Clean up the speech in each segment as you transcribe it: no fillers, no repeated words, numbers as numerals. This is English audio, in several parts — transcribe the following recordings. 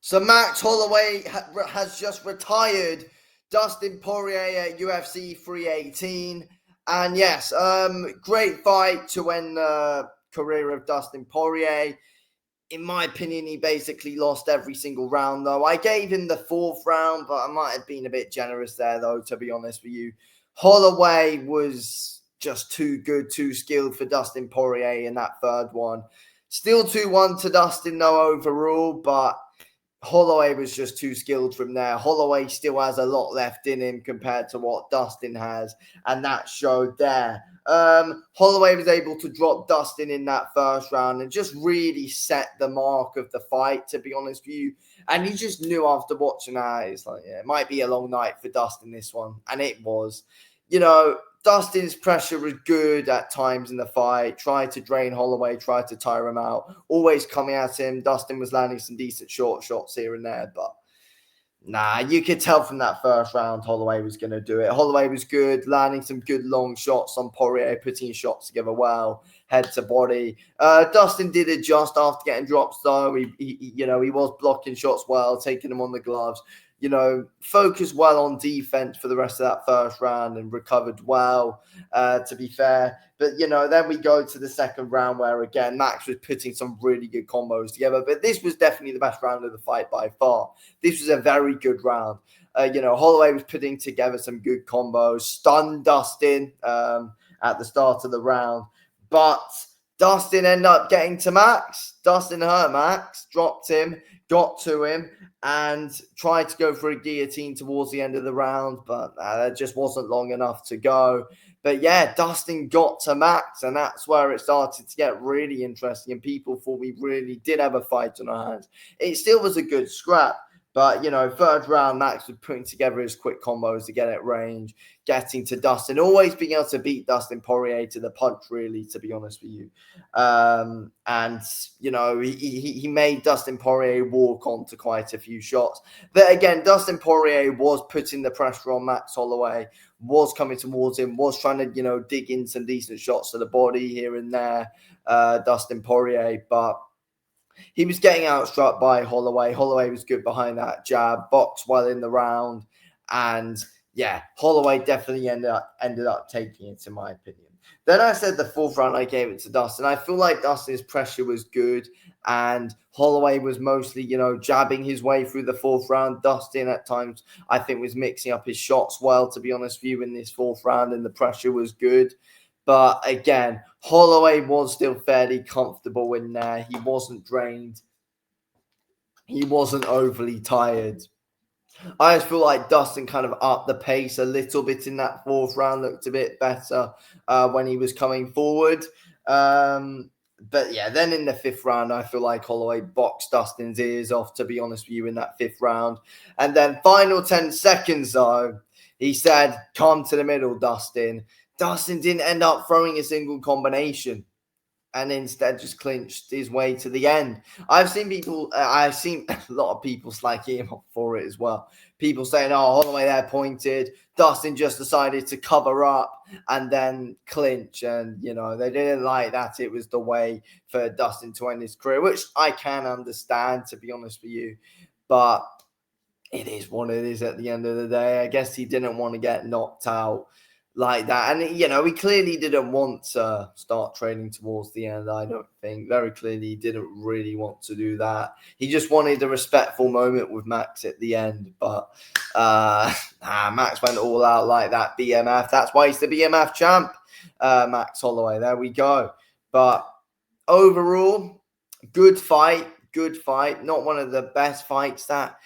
So Max Holloway has just retired Dustin Poirier at UFC 318. And yes, great fight to end the career of Dustin Poirier. In my opinion, he basically lost every single round, though. I gave him the fourth round, but I might have been a bit generous there, though, to be honest with you. Holloway was just too good, too skilled for Dustin Poirier in that third one. Still 2-1 to Dustin, though, overall, but Holloway was just too skilled from there. Holloway still has a lot left in him compared to what Dustin has, and that showed there. Holloway was able to drop Dustin in that first round and just really set the mark of the fight, to be honest with you. And he just knew after watching that, it's like, yeah, it might be a long night for Dustin, this one. And it was. You know, Dustin's pressure was good at times in the fight, tried to drain Holloway, tried to tire him out, always coming at him. Dustin was landing some decent short shots here and there, but nah, you could tell from that first round Holloway was going to do it. Holloway was good, landing some good long shots on Poirier, putting his shots together well, head to body. Dustin did adjust after getting drops, though. He was blocking shots well, taking them on the gloves. Focused well on defense for the rest of that first round and recovered well, to be fair. But, then we go to the second round where, again, Max was putting some really good combos together. But this was definitely the best round of the fight by far. This was a very good round. Holloway was putting together some good combos, stunned Dustin at the start of the round. But Dustin ended up getting to Max. Dustin hurt Max, dropped him, got to him, and tried to go for a guillotine towards the end of the round, but that just wasn't long enough to go. But yeah, Dustin got to Max, and that's where it started to get really interesting, and people thought we really did have a fight on our hands. It still was a good scrap, but, third round, Max was putting together his quick combos to get at range, getting to Dustin, always being able to beat Dustin Poirier to the punch, really, to be honest with you. He made Dustin Poirier walk onto quite a few shots. But again, Dustin Poirier was putting the pressure on Max Holloway, was coming towards him, was trying to, dig in some decent shots to the body here and there, Dustin Poirier, but he was getting outstruck by Holloway. Holloway was good behind that jab, boxed well in the round. And yeah, Holloway definitely ended up taking it, in my opinion. Then I said the fourth round, I gave it to Dustin. I feel like Dustin's pressure was good, and Holloway was mostly, jabbing his way through the fourth round. Dustin at times, I think, was mixing up his shots well, to be honest with you, in this fourth round, and the pressure was good. But again, Holloway was still fairly comfortable in there. He wasn't drained. He wasn't overly tired. I just feel like Dustin kind of upped the pace a little bit in that fourth round, looked a bit better when he was coming forward. But yeah, then in the fifth round, I feel like Holloway boxed Dustin's ears off, to be honest with you, in that fifth round. And then final 10 seconds, though, he said, "Come to the middle, Dustin." Dustin didn't end up throwing a single combination and instead just clinched his way to the end. I've seen a lot of people slacking him off for it as well. People saying, "Oh, Holloway there pointed. Dustin just decided to cover up and then clinch." And, they didn't like that. It was the way for Dustin to end his career, which I can understand, to be honest with you. But it is what it is at the end of the day. I guess he didn't want to get knocked out like that. And, he clearly didn't want to start training towards the end, I don't think. Very clearly, he didn't really want to do that. He just wanted a respectful moment with Max at the end. But Max went all out like that, BMF. That's why he's the BMF champ, Max Holloway. There we go. But overall, good fight. Good fight. Not one of the best fights that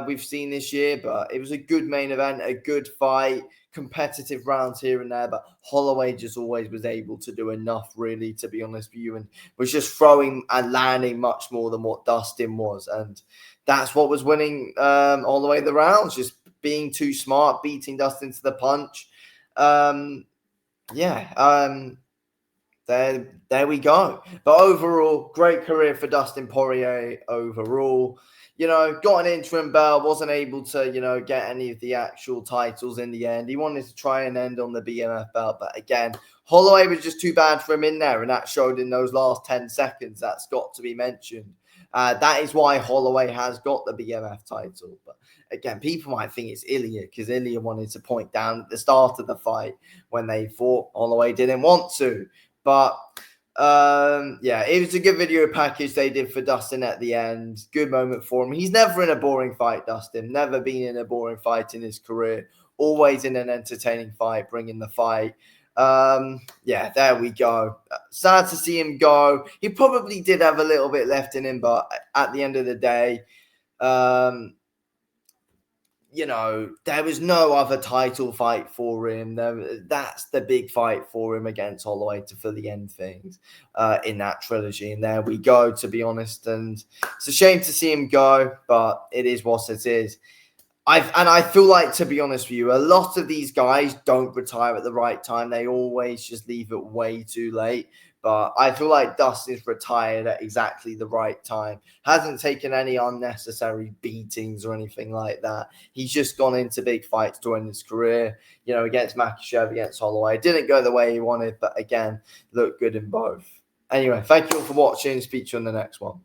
we've seen this year, but it was a good main event, a good fight, competitive rounds here and there. But Holloway just always was able to do enough, really, to be honest with you, and was just throwing and landing much more than what Dustin was. And that's what was winning all the way the rounds, just being too smart, beating Dustin to the punch. There we go. But overall, great career for Dustin Poirier overall. Got an interim belt, wasn't able to, get any of the actual titles in the end. He wanted to try and end on the BMF belt. But again, Holloway was just too bad for him in there. And that showed in those last 10 seconds. That's got to be mentioned. That is why Holloway has got the BMF title. But again, people might think it's Ilya because Ilya wanted to point down at the start of the fight when they fought. Holloway didn't want to. But yeah, it was a good video package they did for Dustin at the end. Good moment for him. He's never in a boring fight, Dustin. Never been in a boring fight in his career. Always in an entertaining fight, bringing the fight. Yeah, there we go. Sad to see him go. He probably did have a little bit left in him, but at the end of the day, you know, there was no other title fight for him. That's the big fight for him against Holloway to fully end things in that trilogy. And there we go, to be honest. And it's a shame to see him go, but it is what it is. I feel like, to be honest with you, a lot of these guys don't retire at the right time. They always just leave it way too late. But I feel like Dustin's retired at exactly the right time. Hasn't taken any unnecessary beatings or anything like that. He's just gone into big fights during his career, you know, against Makhachev, against Holloway. Didn't go the way he wanted, but again, looked good in both. Anyway, thank you all for watching. Speak to you on the next one.